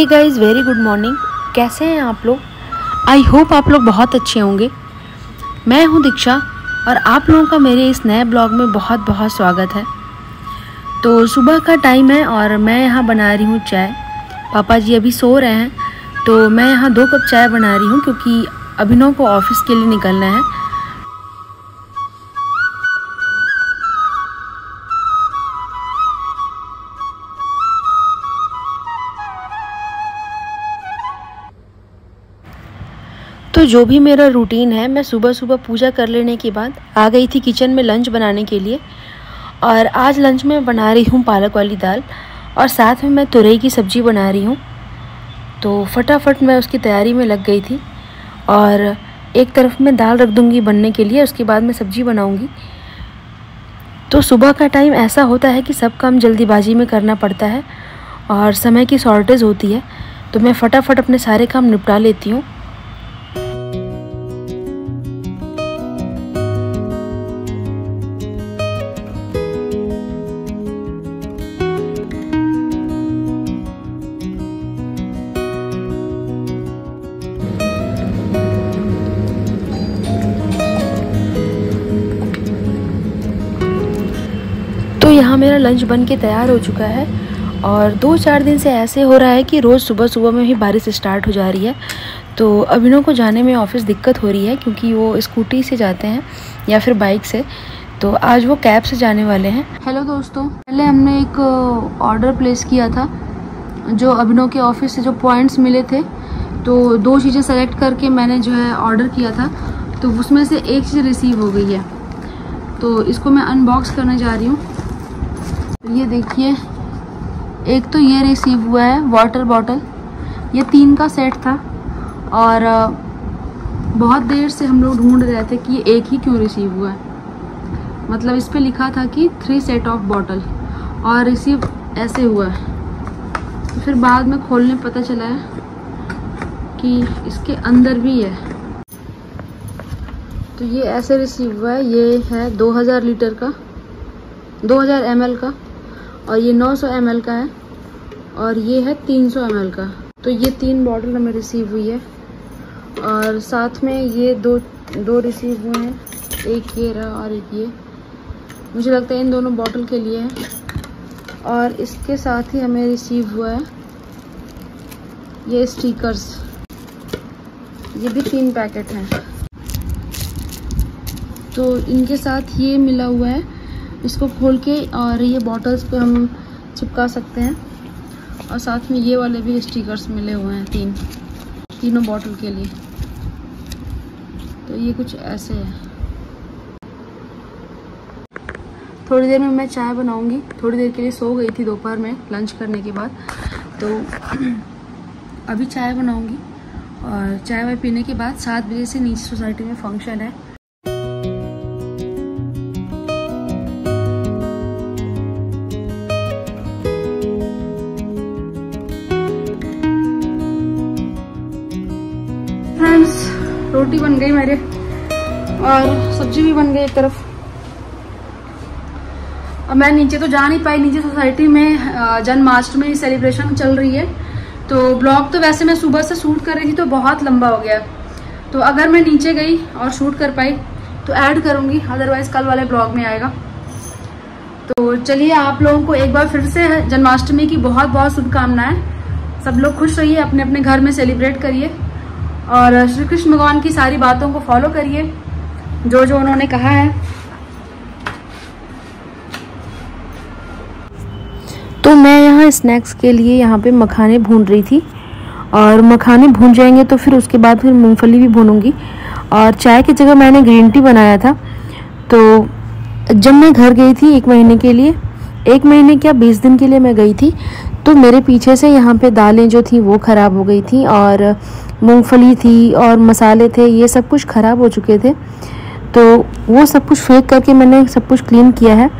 हे guys, very good morning. कैसे हैं आप लोग? आई होप आप लोग बहुत अच्छे होंगे। मैं हूं दीक्षा और आप लोगों का मेरे इस नए ब्लॉग में बहुत बहुत स्वागत है। तो सुबह का टाइम है और मैं यहाँ बना रही हूँ चाय। पापा जी अभी सो रहे हैं तो मैं यहाँ 2 कप चाय बना रही हूँ क्योंकि अभिनव को ऑफिस के लिए निकलना है। तो जो भी मेरा रूटीन है, मैं सुबह सुबह पूजा कर लेने के बाद आ गई थी किचन में लंच बनाने के लिए। और आज लंच में बना रही हूँ पालक वाली दाल और साथ में मैं तुरई की सब्ज़ी बना रही हूँ। तो फटाफट मैं उसकी तैयारी में लग गई थी और एक तरफ में दाल रख दूँगी बनने के लिए, उसके बाद मैं सब्ज़ी बनाऊँगी। तो सुबह का टाइम ऐसा होता है कि सब काम जल्दीबाजी में करना पड़ता है और समय की शॉर्टेज होती है, तो मैं फटाफट अपने सारे काम निपटा लेती हूँ। तो यहाँ मेरा लंच बन के तैयार हो चुका है और 2-4 दिन से ऐसे हो रहा है कि रोज़ सुबह सुबह में ही बारिश स्टार्ट हो जा रही है। तो अभिनव को जाने में ऑफिस दिक्कत हो रही है क्योंकि वो स्कूटी से जाते हैं या फिर बाइक से, तो आज वो कैब से जाने वाले हैं। हेलो दोस्तों, पहले हमने एक ऑर्डर प्लेस किया था जो अभिनव के ऑफिस से जो पॉइंट्स मिले थे, तो 2 चीज़ें सेलेक्ट करके मैंने जो है ऑर्डर किया था, तो उसमें से एक चीज़ रिसीव हो गई है। तो इसको मैं अनबॉक्स करने जा रही हूँ। ये देखिए, एक तो ये रिसीव हुआ है वाटर बॉटल। ये 3 का सेट था और बहुत देर से हम लोग ढूंढ रहे थे कि ये एक ही क्यों रिसीव हुआ है। मतलब इस पे लिखा था कि 3 सेट ऑफ बॉटल और रिसीव ऐसे हुआ है। तो फिर बाद में खोलने पता चला है कि इसके अंदर भी है। तो ये ऐसे रिसीव हुआ है। ये है 2000 लीटर का, 2000 ml का, और ये 900 ml का है और ये है 300 ml का। तो ये 3 बॉटल हमें रिसीव हुई है और साथ में ये दो रिसीव हुए हैं, एक ये रहा और एक ये। मुझे लगता है इन दोनों बॉटल के लिए है। और इसके साथ ही हमें रिसीव हुआ है ये स्टिकर्स, ये भी 3 पैकेट हैं। तो इनके साथ ये मिला हुआ है, इसको खोल के और ये बॉटल्स पे हम चिपका सकते हैं। और साथ में ये वाले भी स्टिकर्स मिले हुए हैं तीनों बॉटल के लिए। तो ये कुछ ऐसे है। थोड़ी देर में मैं चाय बनाऊंगी। थोड़ी देर के लिए सो गई थी दोपहर में लंच करने के बाद, तो अभी चाय बनाऊंगी और चाय वाय पीने के बाद 7 बजे से नीचे सोसाइटी में फंक्शन है। रोटी बन गई मेरे और सब्जी भी बन गई एक तरफ। अब मैं नीचे तो जा नहीं पाई, नीचे सोसाइटी में जन्माष्टमी सेलिब्रेशन चल रही है। तो ब्लॉग तो वैसे मैं सुबह से शूट कर रही थी तो बहुत लंबा हो गया, तो अगर मैं नीचे गई और शूट कर पाई तो ऐड करूँगी, अदरवाइज कल वाले ब्लॉग में आएगा। तो चलिए, आप लोगों को एक बार फिर से जन्माष्टमी की बहुत बहुत शुभकामनाएं। सब लोग खुश रहिए, अपने अपने घर में सेलिब्रेट करिए और श्री कृष्ण भगवान की सारी बातों को फॉलो करिए जो जो उन्होंने कहा है। तो मैं यहाँ स्नैक्स के लिए यहाँ पे मखाने भून रही थी और मखाने भून जाएंगे तो फिर उसके बाद फिर मूंगफली भी भूनूंगी। और चाय की जगह मैंने ग्रीन टी बनाया था। तो जब मैं घर गई थी 1 महीने के लिए, 1 महीने क्या 20 दिन के लिए मैं गई थी, तो मेरे पीछे से यहाँ पे दालें जो थी वो ख़राब हो गई थी और मूंगफली थी और मसाले थे, ये सब कुछ ख़राब हो चुके थे। तो वो सब कुछ फेंक करके मैंने सब कुछ क्लीन किया है।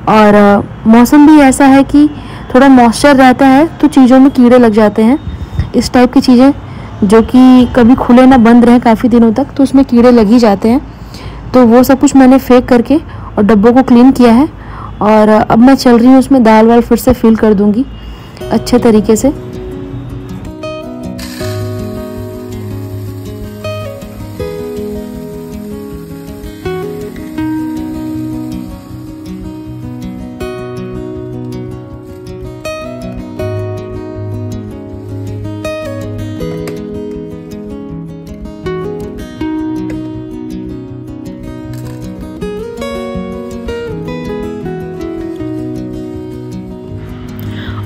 और मौसम भी ऐसा है कि थोड़ा मॉइस्चर रहता है तो चीज़ों में कीड़े लग जाते हैं। इस टाइप की चीज़ें जो कि कभी खुले ना बंद रहे काफ़ी दिनों तक, तो उसमें कीड़े लग ही जाते हैं। तो वो सब कुछ मैंने फेंक करके और डब्बों को क्लीन किया है और अब मैं चल रही हूँ उसमें दाल वाल फिर से फिल कर दूँगी अच्छे तरीके से।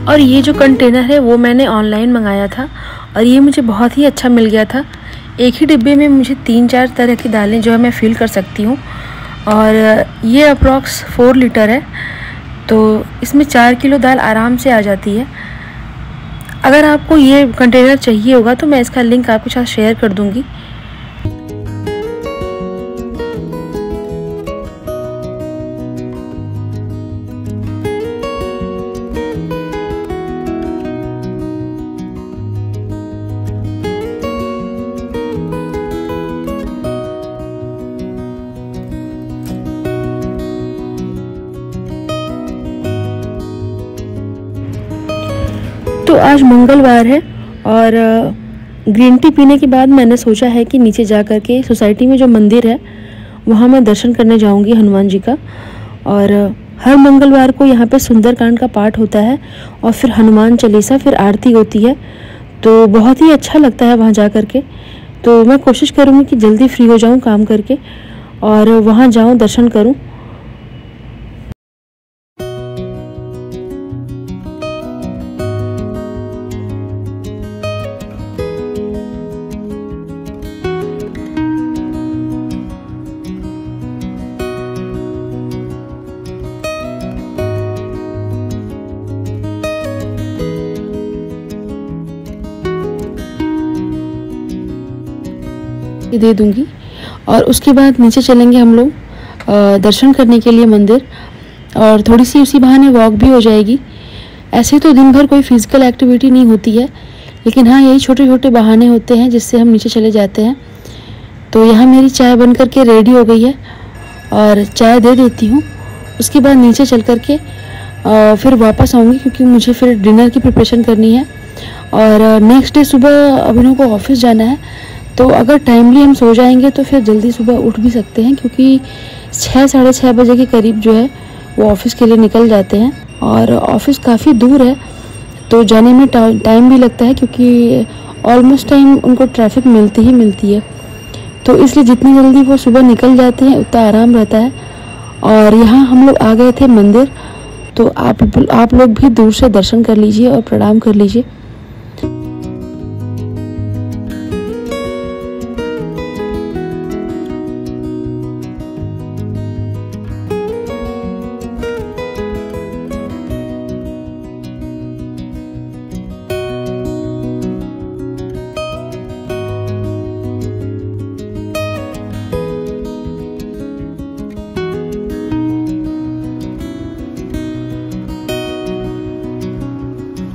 और ये जो कंटेनर है वो मैंने ऑनलाइन मंगाया था और ये मुझे बहुत ही अच्छा मिल गया था। एक ही डिब्बे में मुझे 3-4 तरह की दालें जो है मैं फ़िल कर सकती हूँ और ये अप्रॉक्स 4 लीटर है, तो इसमें 4 किलो दाल आराम से आ जाती है। अगर आपको ये कंटेनर चाहिए होगा तो मैं इसका लिंक आपके साथ शेयर कर दूँगी। तो आज मंगलवार है और ग्रीन टी पीने के बाद मैंने सोचा है कि नीचे जा कर के सोसाइटी में जो मंदिर है वहाँ मैं दर्शन करने जाऊँगी हनुमान जी का। और हर मंगलवार को यहाँ पे सुंदरकांड का पाठ होता है और फिर हनुमान चालीसा, फिर आरती होती है, तो बहुत ही अच्छा लगता है वहाँ जा कर के। तो मैं कोशिश करूँगी कि जल्दी फ्री हो जाऊँ काम करके और वहाँ जाऊँ, दर्शन करूँ। दे दूंगी और उसके बाद नीचे चलेंगे हम लोग दर्शन करने के लिए मंदिर, और थोड़ी सी उसी बहाने वॉक भी हो जाएगी। ऐसे तो दिन भर कोई फिजिकल एक्टिविटी नहीं होती है, लेकिन हाँ यही छोटे छोटे बहाने होते हैं जिससे हम नीचे चले जाते हैं। तो यहाँ मेरी चाय बन करके रेडी हो गई है और चाय दे देती हूँ। उसके बाद नीचे चल करके फिर वापस आऊँगी क्योंकि मुझे फिर डिनर की प्रिपरेशन करनी है और नेक्स्ट डे सुबह अभिनव को ऑफिस जाना है। तो अगर टाइमली हम सो जाएंगे तो फिर जल्दी सुबह उठ भी सकते हैं, क्योंकि 6-6:30 बजे के करीब जो है वो ऑफ़िस के लिए निकल जाते हैं और ऑफ़िस काफ़ी दूर है तो जाने में टाइम भी लगता है, क्योंकि ऑलमोस्ट टाइम उनको ट्रैफिक मिलती ही मिलती है। तो इसलिए जितनी जल्दी वो सुबह निकल जाते हैं उतना आराम रहता है। और यहाँ हम लोग आ गए थे मंदिर, तो आप लोग भी दूर से दर्शन कर लीजिए और प्रणाम कर लीजिए।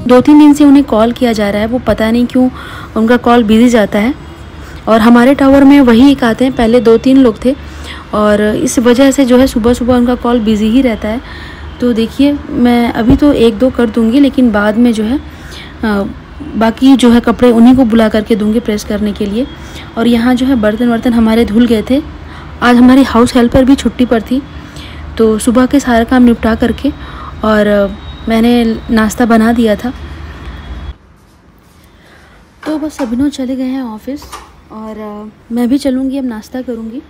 दो 3 दिन से उन्हें कॉल किया जा रहा है, वो पता नहीं क्यों उनका कॉल बिजी जाता है। और हमारे टावर में वही एक आते हैं, पहले 2-3 लोग थे और इस वजह से जो है सुबह सुबह उनका कॉल बिजी ही रहता है। तो देखिए मैं अभी तो 1-2 कर दूंगी, लेकिन बाद में जो है बाकी जो है कपड़े उन्हीं को बुला करके दूंगी प्रेस करने के लिए। और यहाँ जो है बर्तन हमारे धुल गए थे। आज हमारी हाउस हेल्पर भी छुट्टी पर थी, तो सुबह के सारा काम निपटा करके और मैंने नाश्ता बना दिया था। तो बस अभिनव चले गए हैं ऑफिस और मैं भी चलूँगी, अब नाश्ता करूँगी।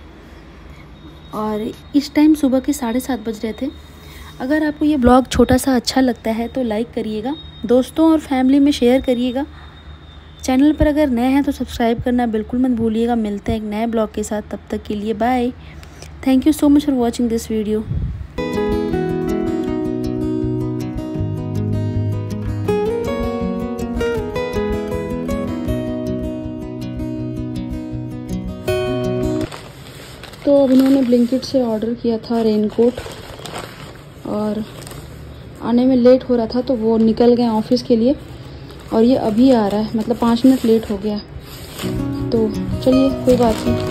और इस टाइम सुबह के 7:30 बज रहे थे। अगर आपको ये ब्लॉग छोटा सा अच्छा लगता है तो लाइक करिएगा, दोस्तों और फैमिली में शेयर करिएगा। चैनल पर अगर नए हैं तो सब्सक्राइब करना बिल्कुल मत भूलिएगा। मिलते हैं एक नए ब्लॉग के साथ, तब तक के लिए bye. Thank you so much for watching this video. तो अब इन्होंने ब्लिंकिट से ऑर्डर किया था रेनकोट और आने में लेट हो रहा था, तो वो निकल गए ऑफिस के लिए और ये अभी आ रहा है, मतलब 5 मिनट लेट हो गया। तो चलिए कोई बात नहीं।